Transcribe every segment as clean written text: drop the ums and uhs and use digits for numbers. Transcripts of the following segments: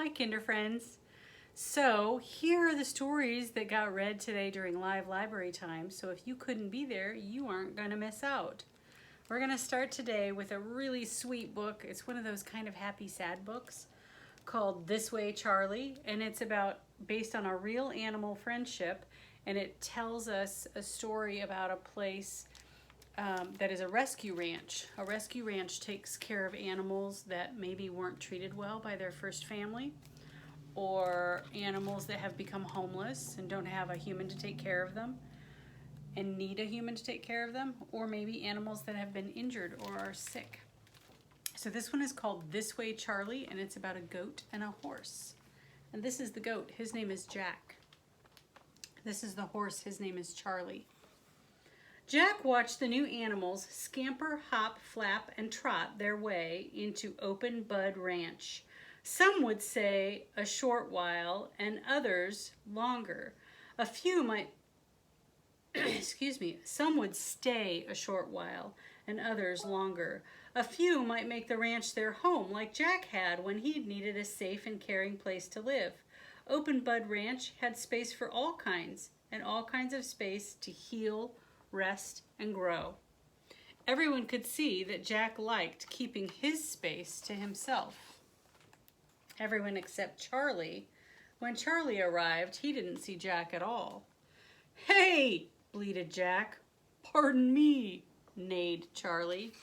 Hi, Kinder friends. So here are the stories that got read today during live library time. So if you couldn't be there, you aren't going to miss out. We're going to start today with a really sweet book. It's one of those kind of happy, sad books called This Way, Charlie. And it's based on a real animal friendship. And it tells us a story about a place that is a rescue ranch. A rescue ranch takes care of animals that maybe weren't treated well by their first family, or animals that have become homeless and don't have a human to take care of them and need a human to take care of them, or maybe animals that have been injured or are sick. So this one is called This Way, Charlie, and it's about a goat and a horse. And this is the goat. His name is Jack. This is the horse. His name is Charlie. Jack watched the new animals scamper, hop, flap, and trot their way into Open Bud Ranch. Some would say a short while, and others longer. A few might, some would stay a short while, and others longer. A few might make the ranch their home, like Jack had when he needed a safe and caring place to live. Open Bud Ranch had space for all kinds, and all kinds of space to heal, rest, and grow. Everyone could see that Jack liked keeping his space to himself. Everyone except Charlie. When Charlie arrived, he didn't see Jack at all. "Hey!" bleated Jack. "Pardon me," neighed Charlie.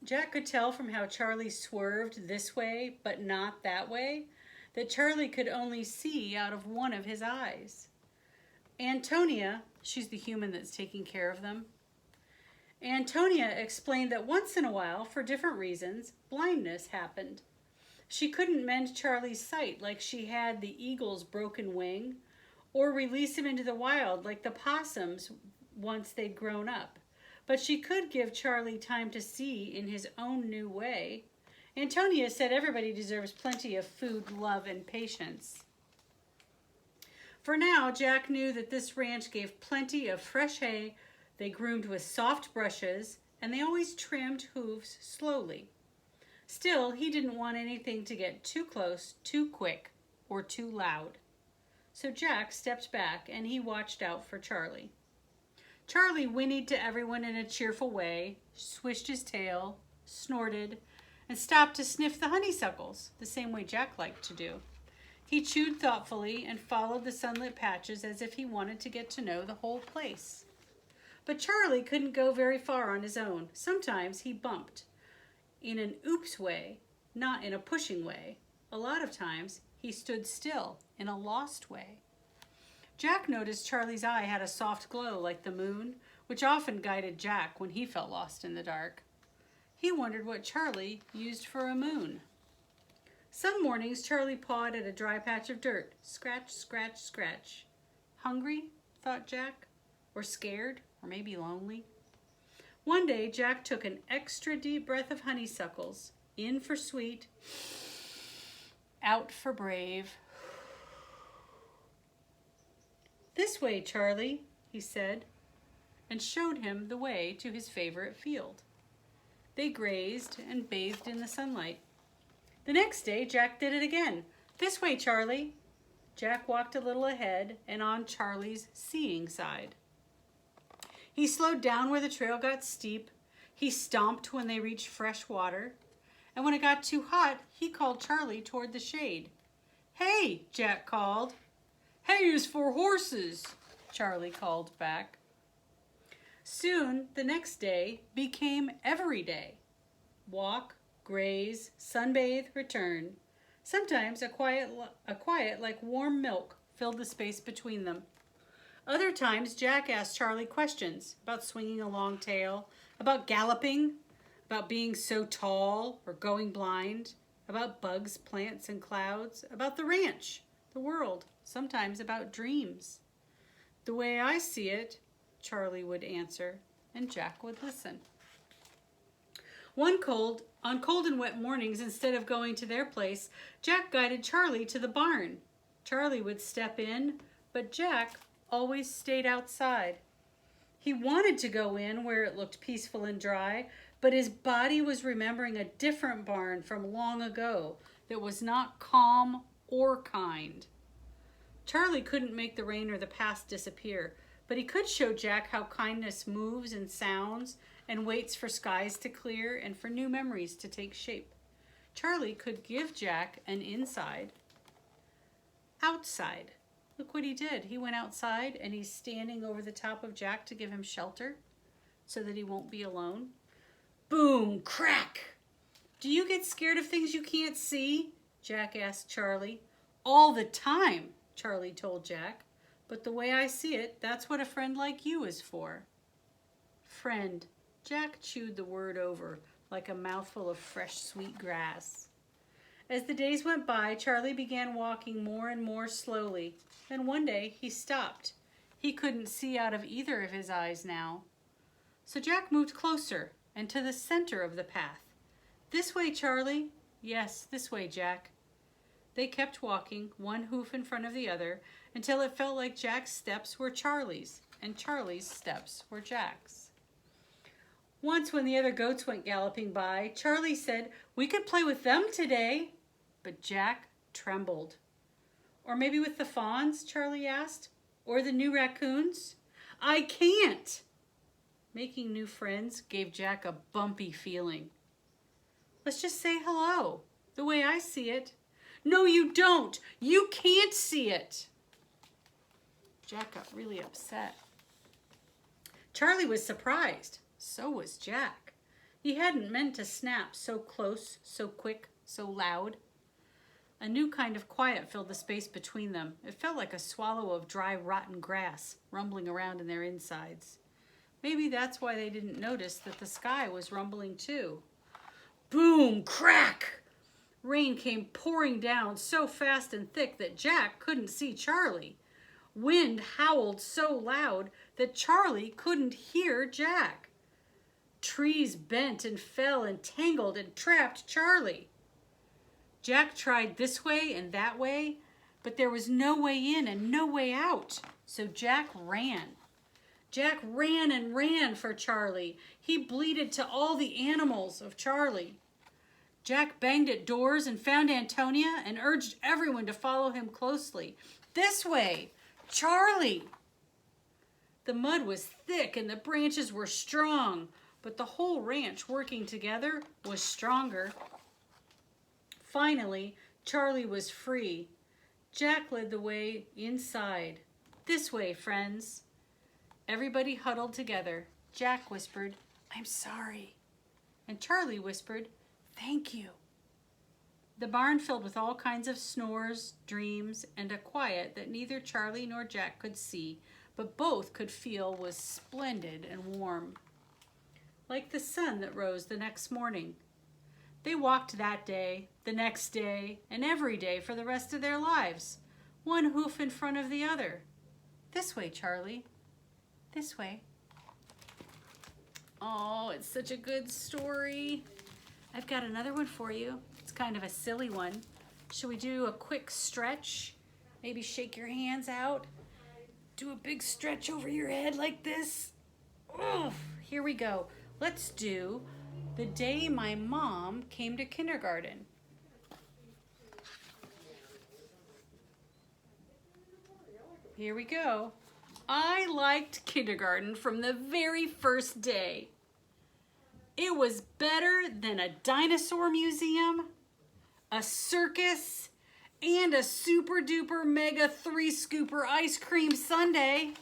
Jack could tell from how Charlie swerved this way but not that way that Charlie could only see out of one of his eyes. Antonia, she's the human that's taking care of them. Antonia explained that once in a while, for different reasons, blindness happened. She couldn't mend Charlie's sight like she had the eagle's broken wing, or release him into the wild like the possums once they'd grown up. But she could give Charlie time to see in his own new way. Antonia said everybody deserves plenty of food, love, and patience. For now, Jack knew that this ranch gave plenty of fresh hay. They groomed with soft brushes, and they always trimmed hooves slowly. Still, he didn't want anything to get too close, too quick, or too loud. So Jack stepped back, and he watched out for Charlie. Charlie whinnied to everyone in a cheerful way, swished his tail, snorted, and stopped to sniff the honeysuckles, the same way Jack liked to do. He chewed thoughtfully and followed the sunlit patches as if he wanted to get to know the whole place. But Charlie couldn't go very far on his own. Sometimes he bumped in an oops way, not in a pushing way. A lot of times he stood still in a lost way. Jack noticed Charlie's eye had a soft glow like the moon, which often guided Jack when he felt lost in the dark. He wondered what Charlie used for a moon. Some mornings, Charlie pawed at a dry patch of dirt. Scratch, scratch, scratch. Hungry, thought Jack, or scared, or maybe lonely. One day, Jack took an extra deep breath of honeysuckles, in for sweet, out for brave. "This way, Charlie," he said, and showed him the way to his favorite field. They grazed and bathed in the sunlight. The next day, Jack did it again. "This way, Charlie." Jack walked a little ahead and on Charlie's seeing side. He slowed down where the trail got steep. He stomped when they reached fresh water. And when it got too hot, he called Charlie toward the shade. "Hey," Jack called. "Hay is for horses," Charlie called back. Soon, the next day became every day. Walk, graze, sunbathe, return. Sometimes a quiet like warm milk filled the space between them. Other times, Jack asked Charlie questions about swinging a long tail, about galloping, about being so tall or going blind, about bugs, plants, and clouds, about the ranch, the world, sometimes about dreams. "The way I see it," Charlie would answer, and Jack would listen. On cold and wet mornings, instead of going to their place, Jack guided Charlie to the barn. Charlie would step in, but Jack always stayed outside. He wanted to go in where it looked peaceful and dry, but his body was remembering a different barn from long ago that was not calm or kind. Charlie couldn't make the rain or the past disappear, but he could show Jack how kindness moves and sounds and waits for skies to clear and for new memories to take shape. Charlie could give Jack an inside. Outside. Look what he did. He went outside and he's standing over the top of Jack to give him shelter so that he won't be alone. Boom, crack. Do you get scared of things you can't see? Jack asked Charlie. All the time, Charlie told Jack. But the way I see it, that's what a friend like you is for. Friend. Jack chewed the word over like a mouthful of fresh, sweet grass. As the days went by, Charlie began walking more and more slowly. Then one day, he stopped. He couldn't see out of either of his eyes now. So Jack moved closer and to the center of the path. This way, Charlie. Yes, this way, Jack. They kept walking, one hoof in front of the other, until it felt like Jack's steps were Charlie's, and Charlie's steps were Jack's. Once when the other goats went galloping by, Charlie said, "We could play with them today." But Jack trembled. "Or maybe with the fawns?" Charlie asked. "Or the new raccoons?" "I can't!" Making new friends gave Jack a bumpy feeling. "Let's just say hello, the way I see it." "No, you don't! You can't see it!" Jack got really upset. Charlie was surprised. So was Jack. He hadn't meant to snap so close, so quick, so loud. A new kind of quiet filled the space between them. It felt like a swallow of dry, rotten grass rumbling around in their insides. Maybe that's why they didn't notice that the sky was rumbling too. Boom! Crack! Rain came pouring down so fast and thick that Jack couldn't see Charlie. Wind howled so loud that Charlie couldn't hear Jack. Trees bent and fell and tangled and trapped Charlie. Jack tried this way and that way, but there was no way in and no way out. So Jack ran. Jack ran and ran for Charlie. He bleated to all the animals of Charlie. Jack banged at doors and found Antonia and urged everyone to follow him closely. This way, Charlie! The mud was thick and the branches were strong, but the whole ranch working together was stronger. Finally, Charlie was free. Jack led the way inside. This way, friends. Everybody huddled together. Jack whispered, "I'm sorry." And Charlie whispered, "Thank you." The barn filled with all kinds of snores, dreams, and a quiet that neither Charlie nor Jack could see, but both could feel was splendid and warm. Like the sun that rose the next morning. They walked that day, the next day, and every day for the rest of their lives, one hoof in front of the other. This way, Charlie. This way. Oh, it's such a good story. I've got another one for you. It's kind of a silly one. Should we do a quick stretch? Maybe shake your hands out. Do a big stretch over your head like this. Oh, here we go. Let's do the day my mom came to kindergarten. Here we go. I liked kindergarten from the very first day. It was better than a dinosaur museum, a circus, and a super duper mega 3-scooper ice cream sundae.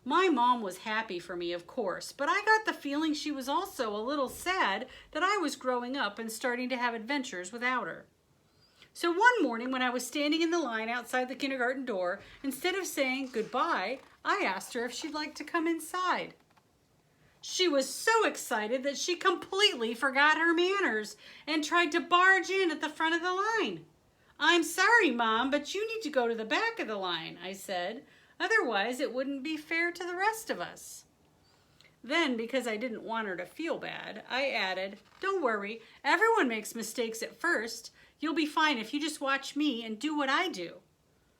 My mom was happy for me, of course, but I got the feeling she was also a little sad that I was growing up and starting to have adventures without her. So one morning when I was standing in the line outside the kindergarten door, instead of saying goodbye, I asked her if she'd like to come inside. She was so excited that she completely forgot her manners and tried to barge in at the front of the line. "I'm sorry, Mom, but you need to go to the back of the line," I said. "Otherwise, it wouldn't be fair to the rest of us." Then, because I didn't want her to feel bad, I added, "Don't worry, everyone makes mistakes at first. You'll be fine if you just watch me and do what I do."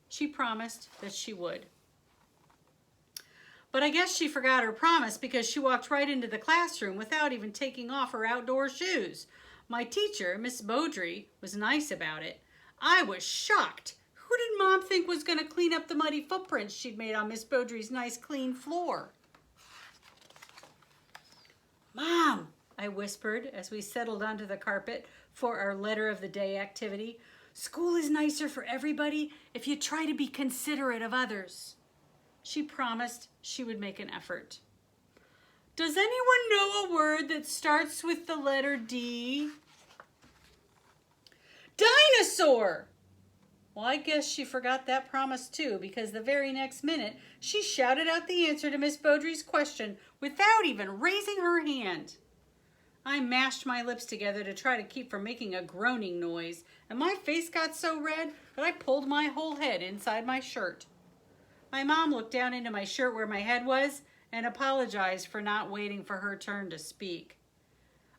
She promised that she would. But I guess she forgot her promise because she walked right into the classroom without even taking off her outdoor shoes. My teacher, Miss Beaudry, was nice about it. I was shocked. Who did Mom think was going to clean up the muddy footprints she'd made on Miss Beaudry's nice clean floor? Mom, I whispered as we settled onto the carpet for our letter of the day activity. School is nicer for everybody if you try to be considerate of others. She promised she would make an effort. Does anyone know a word that starts with the letter D? Dinosaur! Well, I guess she forgot that promise too, because the very next minute, she shouted out the answer to Miss Beaudry's question without even raising her hand. I mashed my lips together to try to keep from making a groaning noise, and my face got so red that I pulled my whole head inside my shirt. My mom looked down into my shirt where my head was and apologized for not waiting for her turn to speak.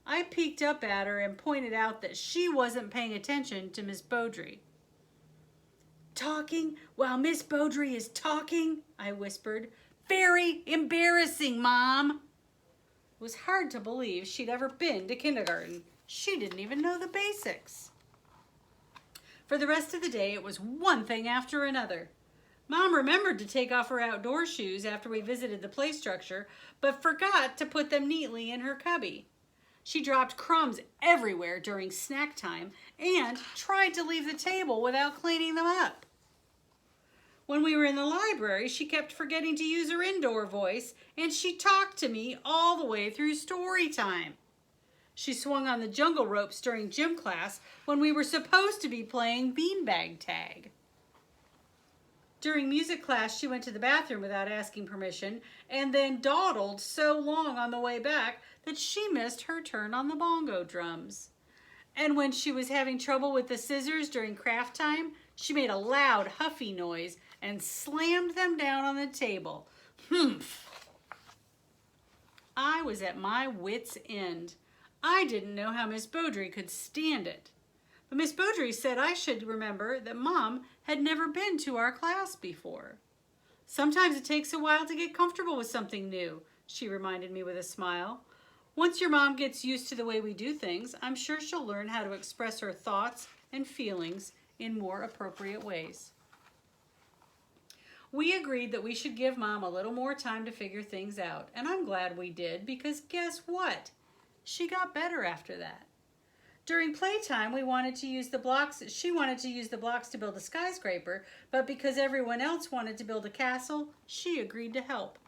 I peeked up at her and pointed out that she wasn't paying attention to Miss Beaudry. Talking while Miss Beaudry is talking, I whispered. Very embarrassing, Mom. It was hard to believe she'd ever been to kindergarten. She didn't even know the basics. For the rest of the day, it was one thing after another. Mom remembered to take off her outdoor shoes after we visited the play structure, but forgot to put them neatly in her cubby. She dropped crumbs everywhere during snack time and tried to leave the table without cleaning them up. When we were in the library, she kept forgetting to use her indoor voice, and she talked to me all the way through story time. She swung on the jungle ropes during gym class when we were supposed to be playing beanbag tag. During music class, she went to the bathroom without asking permission and then dawdled so long on the way back that she missed her turn on the bongo drums. And when she was having trouble with the scissors during craft time, she made a loud, huffy noise and slammed them down on the table. Humph! I was at my wit's end. I didn't know how Miss Beaudry could stand it. But Miss Beaudry said I should remember that Mom had never been to our class before. Sometimes it takes a while to get comfortable with something new, she reminded me with a smile. Once your mom gets used to the way we do things, I'm sure she'll learn how to express her thoughts and feelings in more appropriate ways. We agreed that we should give Mom a little more time to figure things out, and I'm glad we did because guess what? She got better after that. During playtime, she wanted to use the blocks to build a skyscraper, but because everyone else wanted to build a castle, she agreed to help.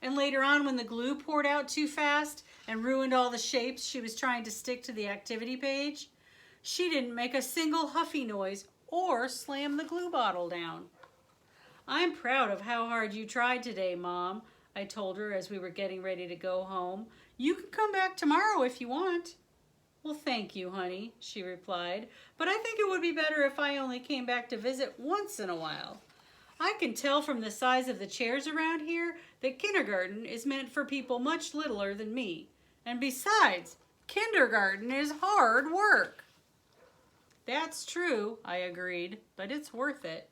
And later on, when the glue poured out too fast and ruined all the shapes she was trying to stick to the activity page, she didn't make a single huffy noise or slam the glue bottle down. I'm proud of how hard you tried today, Mom, I told her as we were getting ready to go home. You can come back tomorrow if you want. Well, thank you, honey, she replied, but I think it would be better if I only came back to visit once in a while. I can tell from the size of the chairs around here that kindergarten is meant for people much littler than me. And besides, kindergarten is hard work. That's true, I agreed, but it's worth it.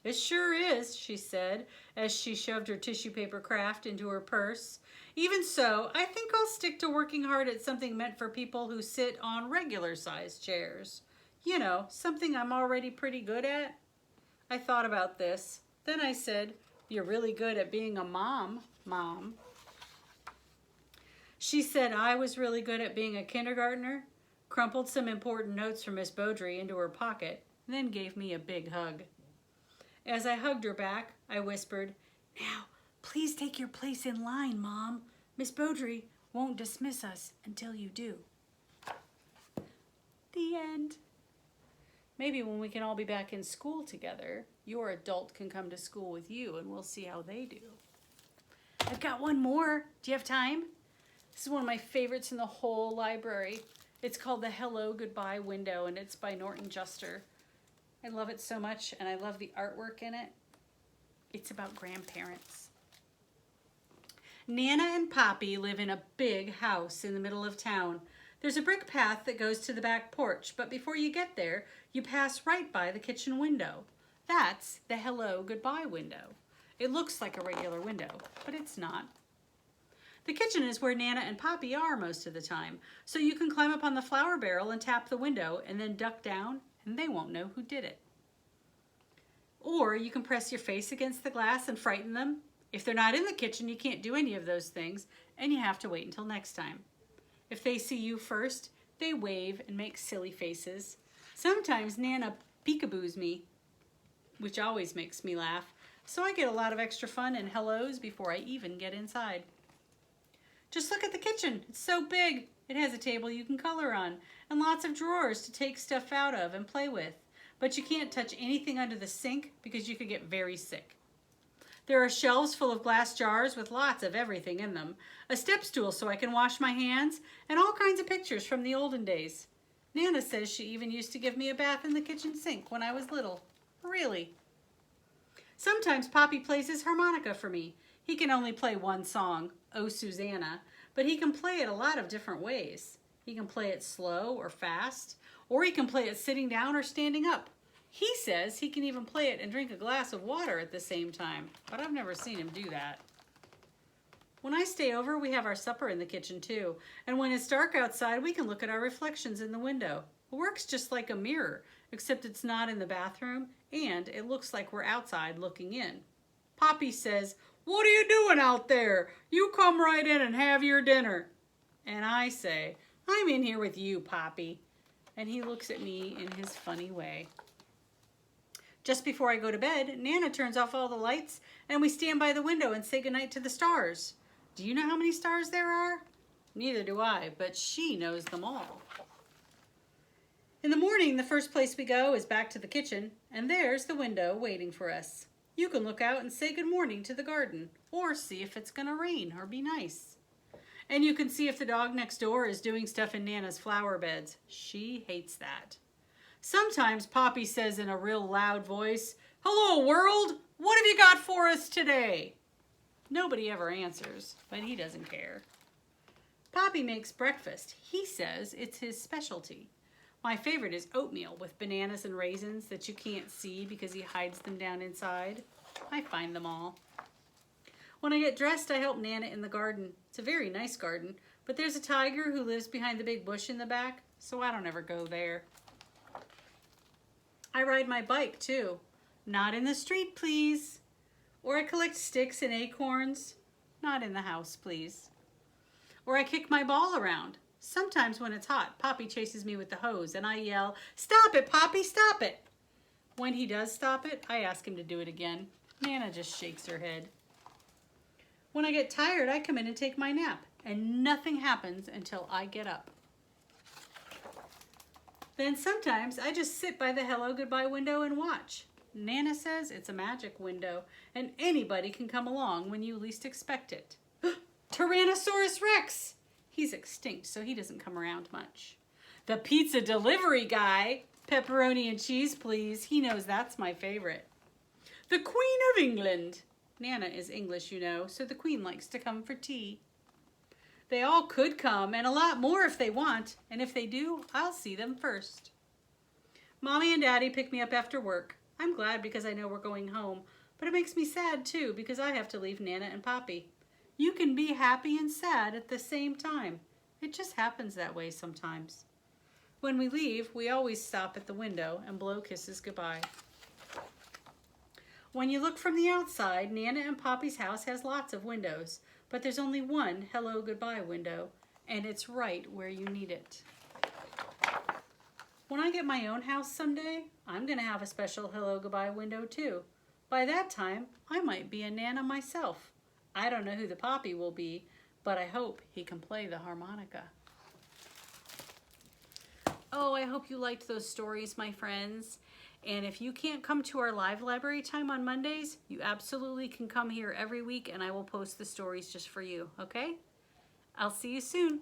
It sure is, she said, as she shoved her tissue paper craft into her purse. Even so, I think I'll stick to working hard at something meant for people who sit on regular-sized chairs. You know, something I'm already pretty good at. I thought about this. Then I said, "You're really good at being a mom, Mom." She said I was really good at being a kindergartner, crumpled some important notes from Miss Beaudry into her pocket, and then gave me a big hug. As I hugged her back, I whispered, "Now, please take your place in line, Mom. Miss Beaudry won't dismiss us until you do." The end. Maybe when we can all be back in school together, your adult can come to school with you and we'll see how they do. I've got one more. Do you have time? This is one of my favorites in the whole library. It's called The Hello Goodbye Window and it's by Norton Juster. I love it so much and I love the artwork in it. It's about grandparents. Nana and Poppy live in a big house in the middle of town. There's a brick path that goes to the back porch, but before you get there, you pass right by the kitchen window. That's the Hello Goodbye window. It looks like a regular window, but it's not. The kitchen is where Nana and Poppy are most of the time, so you can climb up on the flour barrel and tap the window and then duck down and they won't know who did it. Or you can press your face against the glass and frighten them. If they're not in the kitchen, you can't do any of those things and you have to wait until next time. If they see you first, they wave and make silly faces. Sometimes Nana peekaboos me, which always makes me laugh, so I get a lot of extra fun and hellos before I even get inside. Just look at the kitchen. It's so big. It has a table you can color on and lots of drawers to take stuff out of and play with. But you can't touch anything under the sink because you could get very sick. There are shelves full of glass jars with lots of everything in them, a step stool so I can wash my hands, and all kinds of pictures from the olden days. Nana says she even used to give me a bath in the kitchen sink when I was little. Really? Sometimes Poppy plays his harmonica for me. He can only play one song, Oh Susanna, but he can play it a lot of different ways. He can play it slow or fast, or he can play it sitting down or standing up. He says he can even play it and drink a glass of water at the same time, but I've never seen him do that. When I stay over, we have our supper in the kitchen too, and when it's dark outside, we can look at our reflections in the window. It works just like a mirror, except it's not in the bathroom, and it looks like we're outside looking in. Poppy says, "What are you doing out there? You come right in and have your dinner." And I say, "I'm in here with you, Poppy." And he looks at me in his funny way. Just before I go to bed, Nana turns off all the lights and we stand by the window and say goodnight to the stars. Do you know how many stars there are? Neither do I, but she knows them all. In the morning, the first place we go is back to the kitchen, and there's the window waiting for us. You can look out and say good morning to the garden, or see if it's gonna rain or be nice. And you can see if the dog next door is doing stuff in Nana's flower beds. She hates that. Sometimes Poppy says in a real loud voice, "Hello world, what have you got for us today?" Nobody ever answers, but he doesn't care. Poppy makes breakfast. He says it's his specialty. My favorite is oatmeal with bananas and raisins that you can't see because he hides them down inside. I find them all. When I get dressed, I help Nana in the garden. It's a very nice garden, but there's a tiger who lives behind the big bush in the back, so I don't ever go there. I ride my bike too. Not in the street, please. Or I collect sticks and acorns. Not in the house, please. Or I kick my ball around. Sometimes when it's hot, Poppy chases me with the hose and I yell, "Stop it, Poppy, stop it!" When he does stop it, I ask him to do it again. Nana just shakes her head. When I get tired, I come in and take my nap, and nothing happens until I get up. Then sometimes I just sit by the hello goodbye window and watch. Nana says it's a magic window, and anybody can come along when you least expect it. Tyrannosaurus Rex! He's extinct, so he doesn't come around much. The pizza delivery guy. Pepperoni and cheese, please. He knows that's my favorite. The Queen of England. Nana is English, you know, so the Queen likes to come for tea. They all could come, and a lot more if they want, and if they do, I'll see them first. Mommy and Daddy pick me up after work. I'm glad because I know we're going home, but it makes me sad too because I have to leave Nana and Poppy. You can be happy and sad at the same time. It just happens that way sometimes. When we leave, we always stop at the window and blow kisses goodbye. When you look from the outside, Nana and Poppy's house has lots of windows, but there's only one hello goodbye window, and it's right where you need it. When I get my own house someday, I'm going to have a special hello goodbye window too. By that time, I might be a Nana myself. I don't know who the Poppy will be, but I hope he can play the harmonica. Oh, I hope you liked those stories, my friends. And if you can't come to our live library time on Mondays, you absolutely can come here every week and I will post the stories just for you, okay? I'll see you soon.